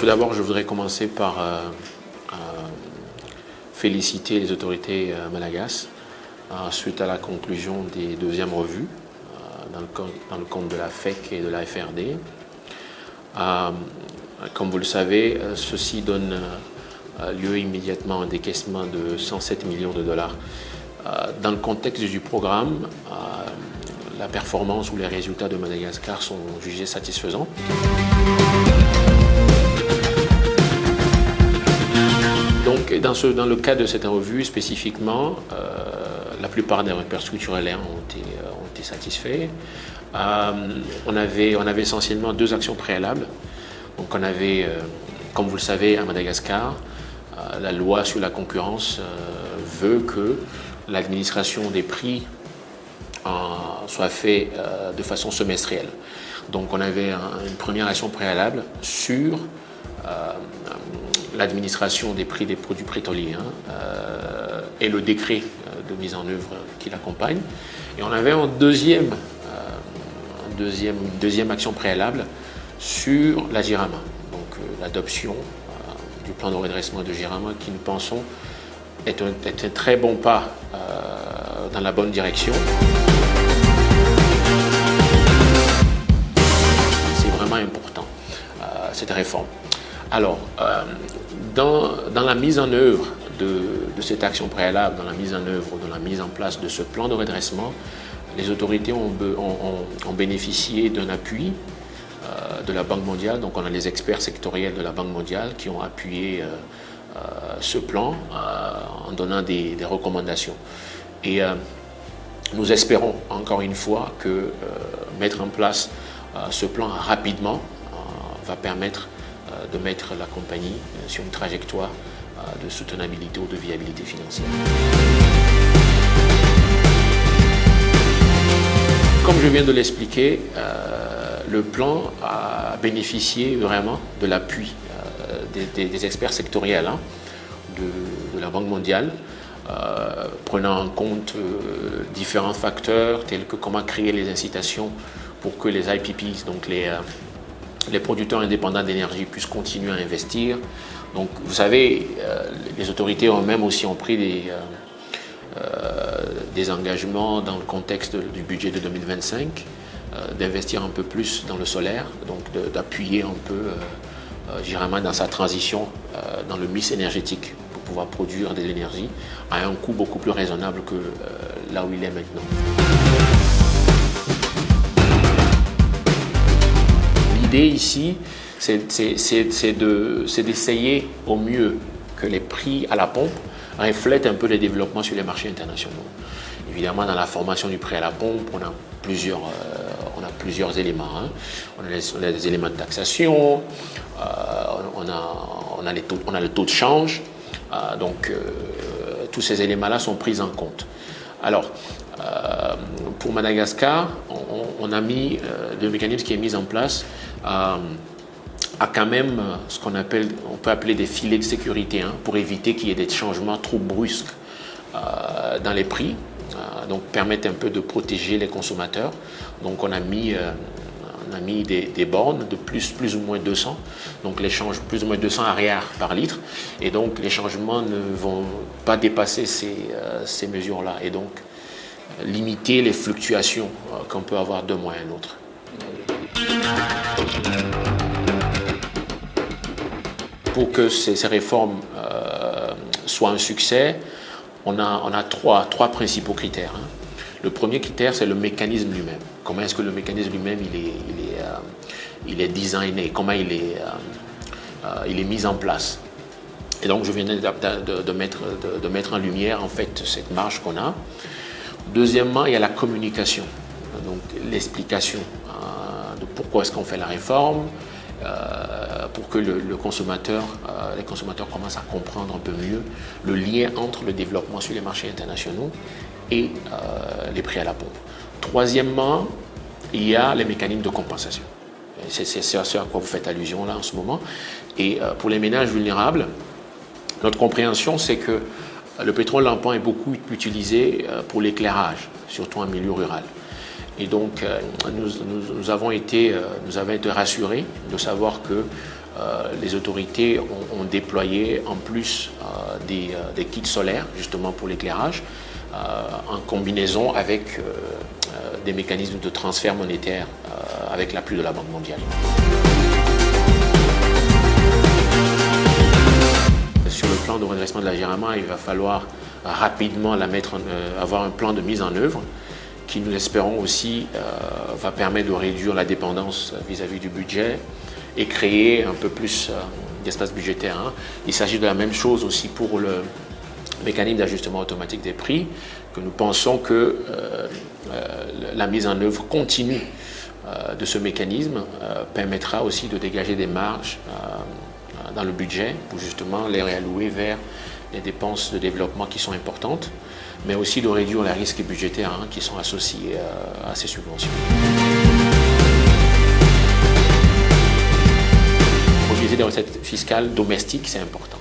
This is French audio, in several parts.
d'abord, je voudrais commencer par féliciter les autorités monégasques suite à la conclusion des deuxièmes revues dans le cadre de la FEC et de la FRD. Comme vous le savez, ceci donne lieu immédiatement à un décaissement de 107 millions de dollars. Dans le contexte du programme, la performance ou les résultats de Madagascar sont jugés satisfaisants. Donc, dans le cadre de cette revue spécifiquement, la plupart des repères structurels ont été satisfaits. On avait essentiellement deux actions préalables. Donc, on avait, comme vous le savez, à Madagascar, la loi sur la concurrence veut que l'administration des prix soit faite de façon semestrielle. Donc, on avait une première action préalable sur l'administration des prix des produits pétroliers et le décret de mise en œuvre qui l'accompagne. Et on avait une deuxième action préalable sur la JIRAMA, donc l'adoption du plan de redressement de JIRAMA qui nous pensons est un très bon pas dans la bonne direction. C'est vraiment important, cette réforme. Alors, dans la mise en œuvre de cette action préalable, dans la mise en œuvre, dans la mise en place de ce plan de redressement, les autorités ont bénéficié d'un appui de la Banque mondiale. Donc, on a les experts sectoriels de la Banque mondiale qui ont appuyé ce plan en donnant des recommandations. Et nous espérons encore une fois que mettre en place ce plan rapidement va permettre de mettre la compagnie sur une trajectoire de soutenabilité ou de viabilité financière. Comme je viens de l'expliquer, le plan a bénéficié vraiment de l'appui des experts sectoriels de la Banque mondiale, prenant en compte différents facteurs tels que comment créer les incitations pour que les IPPs, donc les producteurs indépendants d'énergie, puissent continuer à investir. Donc, vous savez, les autorités ont pris des engagements dans le contexte du budget de 2025, d'investir un peu plus dans le solaire, donc d'appuyer un peu JIRAMA dans sa transition dans le mix énergétique pour pouvoir produire de l'énergie à un coût beaucoup plus raisonnable que là où il est maintenant. L'idée ici, c'est d'essayer au mieux que les prix à la pompe reflètent un peu les développements sur les marchés internationaux. Évidemment, dans la formation du prix à la pompe, on a plusieurs éléments. On a des éléments de taxation, on a le taux de change. Donc, tous ces éléments-là sont pris en compte. Alors, pour Madagascar, on a mis le mécanisme qui est mis en place à quand même ce qu'on peut appeler des filets de sécurité pour éviter qu'il y ait des changements trop brusques dans les prix, donc permettre un peu de protéger les consommateurs. Donc on a mis des bornes de plus ou moins 200, donc plus ou moins 200 arrières par litre, et donc les changements ne vont pas dépasser ces mesures-là, et donc limiter les fluctuations qu'on peut avoir d'un mois à un autre. Pour que ces réformes soient un succès, on a trois principaux critères. Le premier critère, c'est le mécanisme lui-même. Comment est-ce que le mécanisme lui-même il est designé, comment il est mis en place. Et donc, je viens de mettre en lumière en fait cette marge qu'on a. Deuxièmement, il y a la communication, donc l'explication de pourquoi est-ce qu'on fait la réforme, pour que les consommateurs commencent à comprendre un peu mieux le lien entre le développement sur les marchés internationaux et les prix à la pompe. Troisièmement, il y a les mécanismes de compensation. C'est ce à quoi vous faites allusion là en ce moment. Et pour les ménages vulnérables, notre compréhension, c'est que le pétrole lampant est beaucoup utilisé pour l'éclairage, surtout en milieu rural. Et donc, nous avons été rassurés de savoir que les autorités ont déployé en plus des kits solaires justement pour l'éclairage en combinaison avec des mécanismes de transfert monétaire avec l'appui de la Banque mondiale. Sur le plan de redressement de la Gérama, il va falloir rapidement avoir un plan de mise en œuvre qui, nous espérons aussi, va permettre de réduire la dépendance vis-à-vis du budget et créer un peu plus d'espace budgétaire. Il s'agit de la même chose aussi pour le mécanisme d'ajustement automatique des prix, que nous pensons que la mise en œuvre continue de ce mécanisme permettra aussi de dégager des marges dans le budget pour justement les réallouer vers les dépenses de développement qui sont importantes, mais aussi de réduire les risques budgétaires qui sont associés à ces subventions. Mobiliser des recettes fiscales domestiques, c'est important.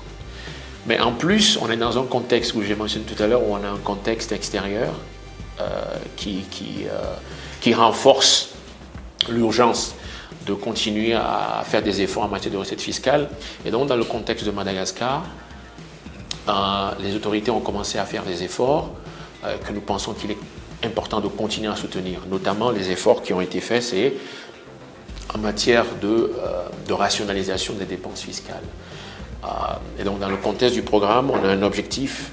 Mais en plus, on est dans un contexte où j'ai mentionné tout à l'heure, où on a un contexte extérieur qui renforce l'urgence de continuer à faire des efforts en matière de recettes fiscales. Et donc, dans le contexte de Madagascar, les autorités ont commencé à faire des efforts que nous pensons qu'il est important de continuer à soutenir. Notamment, les efforts qui ont été faits, c'est en matière de rationalisation des dépenses fiscales. Et donc, dans le contexte du programme, on a un objectif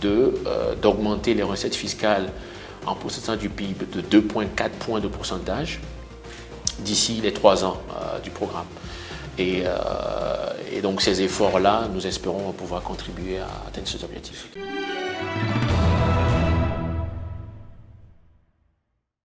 d'augmenter les recettes fiscales en pourcentage du PIB de 2,4 points de pourcentage d'ici les 3 ans du programme. Et donc ces efforts-là, nous espérons pouvoir contribuer à atteindre ces objectifs.